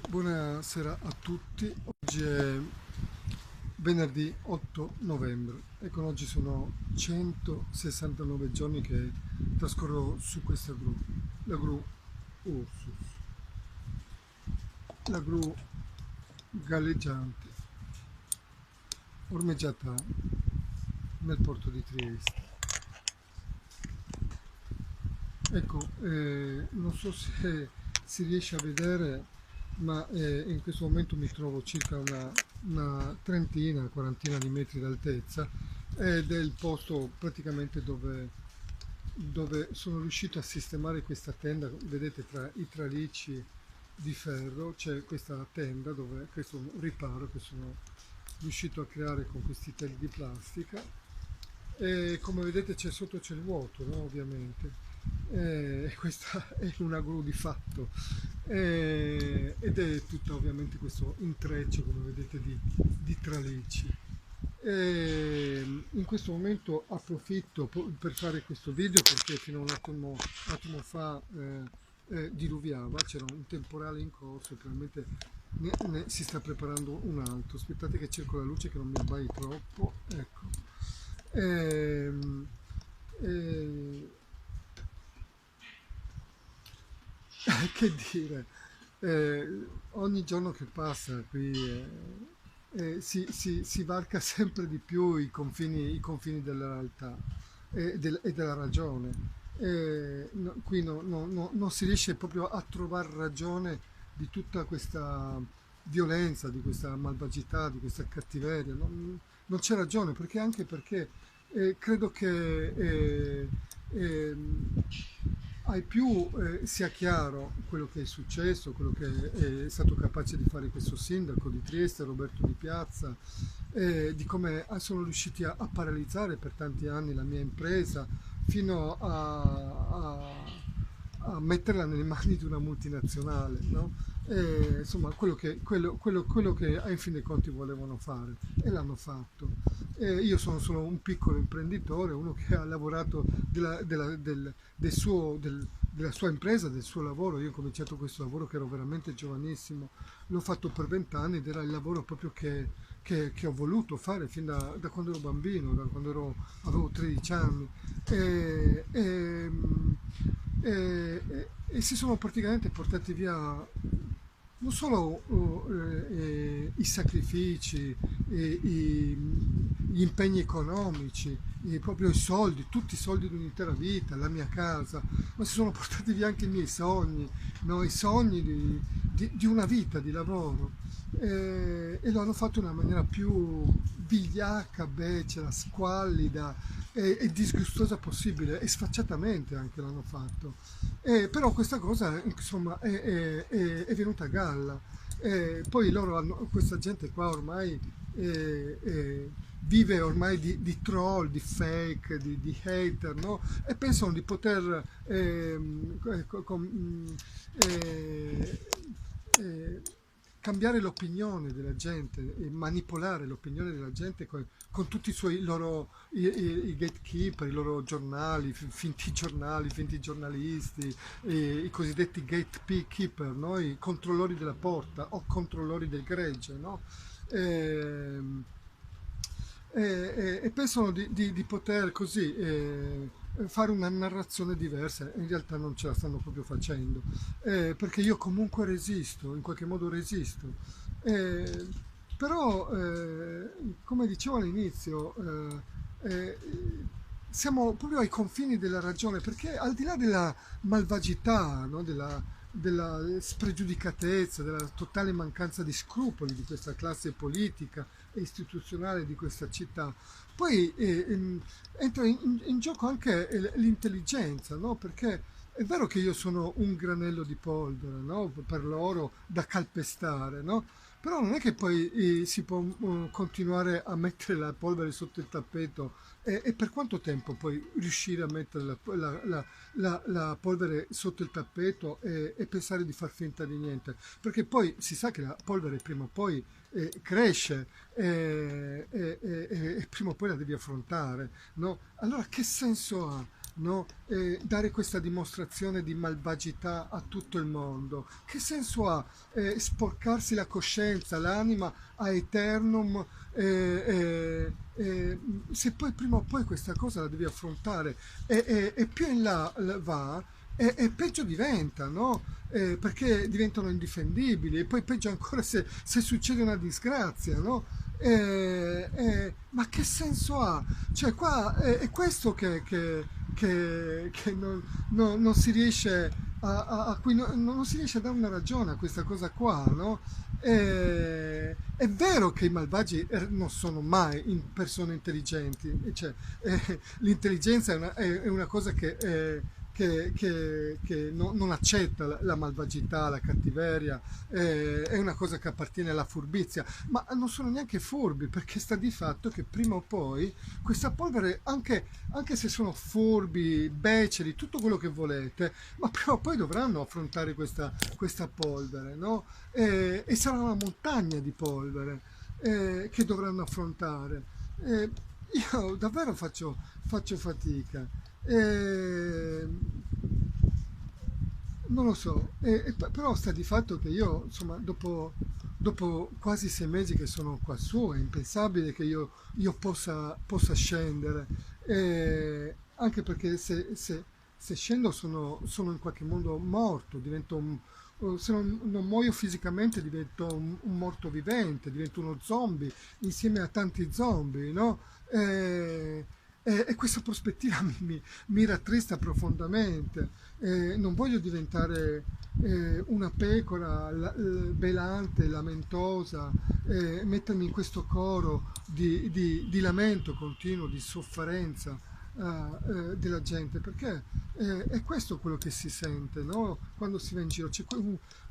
Buonasera a tutti, oggi è venerdì 8 novembre e con oggi sono 169 giorni che trascorro su questa gru, la gru Ursus, la gru galleggiante, ormeggiata nel porto di Trieste. Ecco, non so se si riesce a vedere, ma in questo momento mi trovo circa una trentina, quarantina di metri d'altezza ed è il posto praticamente dove sono riuscito a sistemare questa tenda. Vedete, tra i tralicci di ferro c'è questa tenda, dove questo è un riparo che sono riuscito a creare con questi teli di plastica e come vedete sotto c'è il vuoto, no? Ovviamente. Questa è una gru di fatto. Ed è tutta ovviamente questo intreccio, come vedete, di tralicci. In questo momento approfitto per fare questo video perché fino a attimo fa diluviava, c'era un temporale in corso e probabilmente si sta preparando un altro. Aspettate che cerco la luce che non mi abbai troppo. Ecco. Ehm, eh, che dire, ogni giorno che passa qui si varca sempre di più i confini della realtà e della ragione. Qui non si riesce proprio a trovare ragione di tutta questa violenza, di questa malvagità, di questa cattiveria. Non c'è ragione, perché anche perché credo che ehm, ai più sia chiaro quello che è successo, quello che è stato capace di fare questo sindaco di Trieste, Roberto Di Piazza, di come sono riusciti a paralizzare per tanti anni la mia impresa fino a metterla nelle mani di una multinazionale, no? Insomma, quello che in fin dei conti volevano fare e l'hanno fatto. Io sono solo un piccolo imprenditore, uno che ha lavorato della sua impresa, del suo lavoro. Io ho cominciato questo lavoro che ero veramente giovanissimo, l'ho fatto per 20 anni ed era il lavoro proprio che ho voluto fare fin da quando ero bambino, avevo 13 anni. E, e, e si sono praticamente portati via non solo i sacrifici, gli impegni economici, proprio i soldi, tutti i soldi di un'intera vita, la mia casa, ma si sono portati via anche i miei sogni, no? I sogni di una vita di lavoro. E lo hanno fatto in una maniera più vigliacca, becera, squallida e disgustosa possibile, e sfacciatamente anche l'hanno fatto. Però questa cosa insomma è venuta a galla. Poi questa gente qua ormai vive ormai di troll, di fake, di hater, no? E pensano di poter eh, eh, cambiare l'opinione della gente e manipolare l'opinione della gente con tutti i gatekeeper, i loro giornali, finti giornalisti, i cosiddetti gatekeeper, no? I controllori della porta o controllori del gregge, no? Ehm, e pensano di poter così fare una narrazione diversa, in realtà non ce la stanno proprio facendo, perché io comunque resisto, in qualche modo resisto. Eh, Però, come dicevo all'inizio, eh, siamo proprio ai confini della ragione, perché al di là della malvagità, no, della spregiudicatezza, della totale mancanza di scrupoli di questa classe politica e istituzionale di questa città, poi entra in gioco anche l'intelligenza, no? Perché è vero che io sono un granello di polvere, no? Per loro da calpestare, no? Però non è che poi si può continuare a mettere la polvere sotto il tappeto e per quanto tempo poi riuscire a mettere la polvere sotto il tappeto e pensare di far finta di niente? Perché poi si sa che la polvere prima o poi cresce e prima o poi la devi affrontare, no? Allora che senso ha no? Dare questa dimostrazione di malvagità a tutto il mondo. Che senso ha sporcarsi la coscienza, l'anima a eternum, se poi prima o poi questa cosa la devi affrontare e più in là va e peggio diventa, no? Perché diventano indifendibili e poi peggio ancora se succede una disgrazia, no? Ma che senso ha? Cioè qua è questo che non si riesce a cui non si riesce a dare una ragione a questa cosa qua, no? È vero che i malvagi non sono mai persone intelligenti, cioè, l'intelligenza è una cosa che non accetta la malvagità, la cattiveria, è una cosa che appartiene alla furbizia, ma non sono neanche furbi perché sta di fatto che prima o poi questa polvere, anche se sono furbi, beceri, tutto quello che volete, ma prima o poi dovranno affrontare questa polvere, no? E sarà una montagna di polvere che dovranno affrontare. Eh, io davvero faccio fatica. Eh, non lo so, però sta di fatto che io, insomma, dopo quasi 6 mesi che sono qua su, è impensabile che io possa scendere, anche perché se scendo sono in qualche modo morto, se non muoio fisicamente divento un morto vivente, divento uno zombie insieme a tanti zombie, no? E questa prospettiva mi rattrista profondamente. Non voglio diventare una pecora belante, lamentosa, mettermi in questo coro di lamento continuo, di sofferenza della gente, perché è questo quello che si sente, no? Quando si va in giro. C'è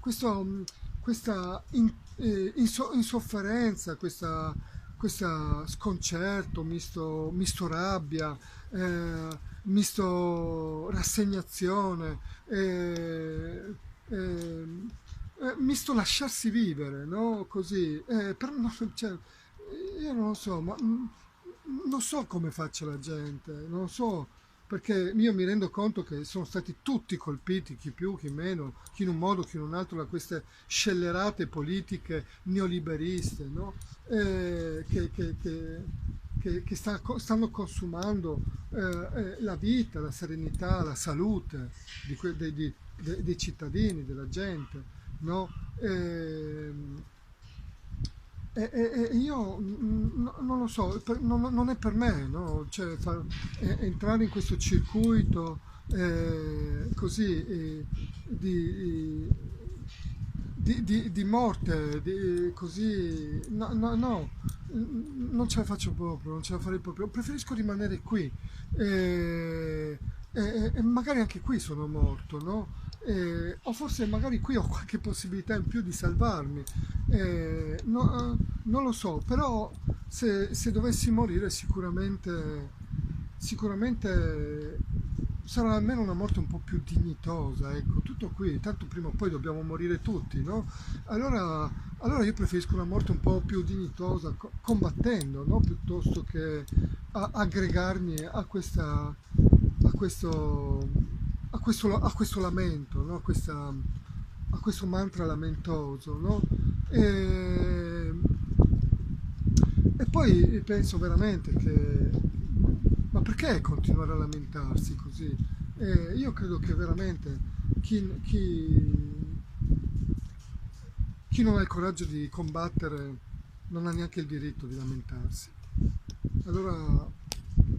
questa insofferenza, questa sconcerto, misto rabbia, misto rassegnazione, misto lasciarsi vivere, no? Così. Cioè, io non lo so, ma non so come faccia la gente, non lo so, perché io mi rendo conto che sono stati tutti colpiti, chi più, chi meno, chi in un modo, chi in un altro, da queste scellerate politiche neoliberiste, no? Che stanno consumando la vita, la serenità, la salute dei cittadini, della gente, no? E io non lo so, non è per me, no? Cioè, entrare in questo circuito così di, di morte, così, no, no, no, non ce la faccio proprio, non ce la farei proprio, preferisco rimanere qui e magari anche qui sono morto, no? O forse magari qui ho qualche possibilità in più di salvarmi, non lo so, però se dovessi morire sicuramente sarà almeno una morte un po' più dignitosa, ecco, tutto qui, tanto prima o poi dobbiamo morire tutti, no? Allora io preferisco una morte un po' più dignitosa, combattendo, no? Piuttosto che aggregarmi a questo, a questo lamento, no? A questo mantra lamentoso, no? E, e poi penso veramente che, ma perché continuare a lamentarsi così? Io credo che veramente chi non ha il coraggio di combattere non ha neanche il diritto di lamentarsi. Allora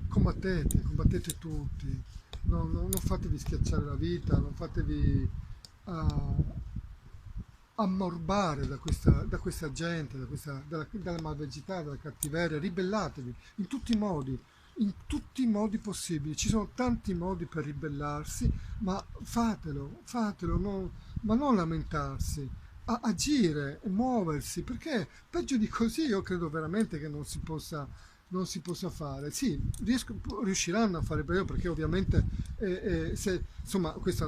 combattete tutti, non fatevi schiacciare la vita, non fatevi ah, ammorbare da questa gente, dalla malvagità, dalla cattiveria, ribellatevi in tutti i modi possibili. Ci sono tanti modi per ribellarsi, ma fatelo, ma non lamentarsi, agire, muoversi, perché peggio di così io credo veramente che non si possa, non si possa fare. Sì, riusciranno a fare breve perché ovviamente se, insomma, questo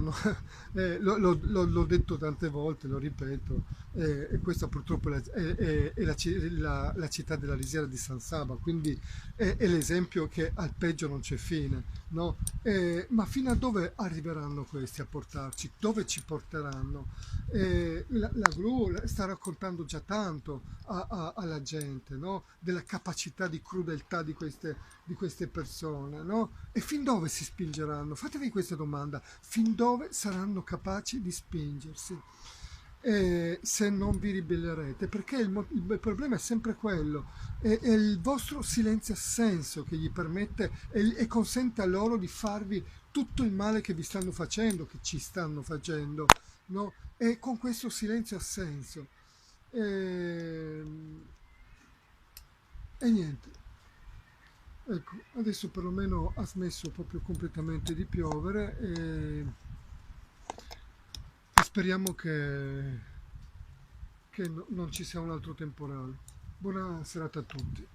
l'ho detto tante volte, lo ripeto, e questa purtroppo è la città della lisiera di San Saba, quindi è l'esempio che al peggio non c'è fine, no? Ma fino a dove arriveranno questi a portarci? Dove ci porteranno? La gru sta raccontando già tanto alla gente, no? Della capacità di crudeltà di queste persone, no? E fin dove si spingeranno? Fatevi questa domanda, fin dove saranno capaci di spingersi? Se non vi ribellerete, perché il problema è sempre quello, è il vostro silenzio assenso che gli permette e consente a loro di farvi tutto il male che vi stanno facendo, che ci stanno facendo, no? E con questo silenzio assenso. E, e niente, ecco, adesso perlomeno ha smesso proprio completamente di piovere e speriamo che non ci sia un altro temporale. Buona serata a tutti.